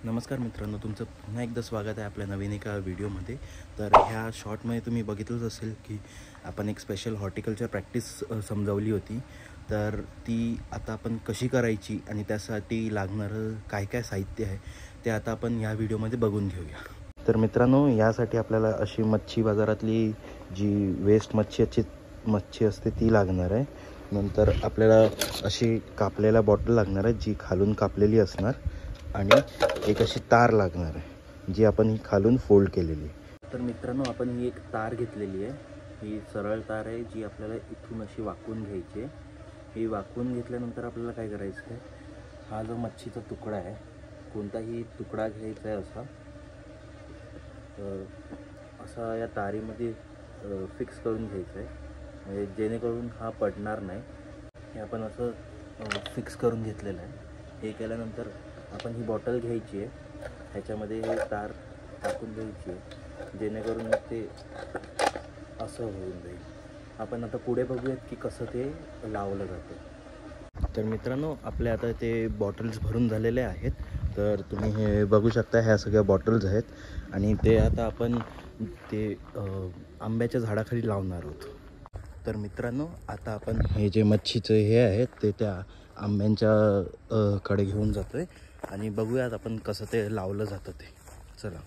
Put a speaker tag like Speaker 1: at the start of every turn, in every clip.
Speaker 1: नमस्कार मित्रांनो, तुमचं पुन्हा एकदा स्वागत आहे आपल्या नवीन एका व्हिडिओमध्ये। तर ह्या शॉर्टमध्ये तुम्ही बघितलंच असेल की आपण एक स्पेशल हॉर्टिकल्चर प्रॅक्टिस समजावली होती। तर ती आता आपण कशी करायची आणि त्यासाठी लागणारं काय काय साहित्य आहे ते आता आपण ह्या व्हिडिओमध्ये बघून घेऊया। तर मित्रांनो, यासाठी आपल्याला अशी मच्छी बाजारातली जी वेस्ट मच्छी असते ती लागणार आहे। नंतर आपल्याला अशी कापलेला बॉटल लागणार आहे जी खालून कापलेली असणार आणि एक अशी तार लागणार आहे जी आपण ही खालून फोल्ड केलेली आहे। तर मित्रांनो, आपण ही एक तार घेतलेली आहे। ही सरळ तार आहे जी आपल्याला इथून अशी वाकून घ्यायची आहे। ही वाकून घेतल्यानंतर आपल्याला काय करायचं आहे, हा जो मच्छीचा तुकडा आहे, कोणताही तुकडा घ्यायचा आहे असा या तारीमध्ये फिक्स करून घ्यायचं आहे, म्हणजे जेणेकरून हा पडणार नाही। हे आपण असं फिक्स करून घेतलेलं आहे। हे केल्यानंतर आपण ही बॉटल घ्यायची आहे, ह्याच्यामध्ये हे तार टाकून घ्यायची आहे, जेणेकरून ते असं होऊन जाईल। आपण आता पुढे बघूयात की कसं ते लावलं जातं। तर मित्रांनो, आपले आता ते बॉटल्स भरून झालेले आहेत। तर तुम्ही हे बघू शकता, ह्या सगळ्या बॉटल्स आहेत आणि ते आता आपण ते आंब्याच्या झाडाखाली लावणार आहोत। तर मित्रांनो, आता आपण हे जे मच्छीचं हे आहे ते त्या आंब्यांच्या कडे घेऊन जातो आहे आणि बघूयात आपण कसं ते लावलं जातं ते। चला।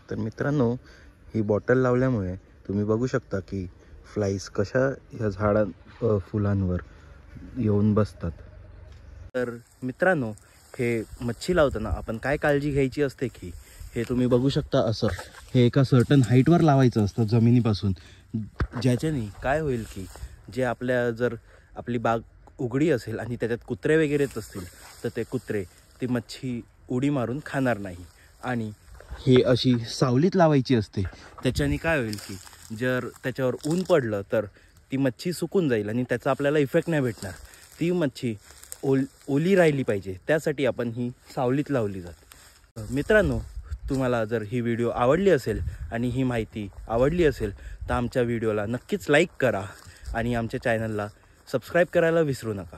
Speaker 1: तर मित्रांनो, ही बॉटल लावल्यामुळे तुम्ही बघू शकता की फ्लाईज कशा ह्या फुलांवर येऊन बसतात। तर मित्रांनो, हे मच्छी लावताना आपण काय काळजी घ्यायची असते की हे तुम्ही बघू शकता, असं हे एका सर्टन हाईटवर लावायचं असतं जमिनीपासून, ज्याच्याने काय होईल की जे जर आपली बाग उघडी असेल आणि त्याच्यात कुत्रे वगैरे असतील तर ते कुत्रे ती मच्छी उडी मारून खाणार नाही। आणि हे अशी सावलीत लावायची असते, त्याच्याने काय होईल की जर त्याच्यावर ऊन पडलं तर ती मच्छी सुकून जाईल आणि त्याचा आपल्याला इफेक्ट नाही भेटणार। ती मच्छी ओली राहिली पाहिजे, त्यासाठी आपण ही सावलीत लावली जाते। मित्रांनो, तुम्हाला जर ही व्हिडिओ आवडली असेल आणि ही माहिती आवडली असेल तर आमच्या व्हिडिओला नक्कीच लाईक करा आणि आमच्या चॅनलला सबस्क्राईब करायला विसरू नका।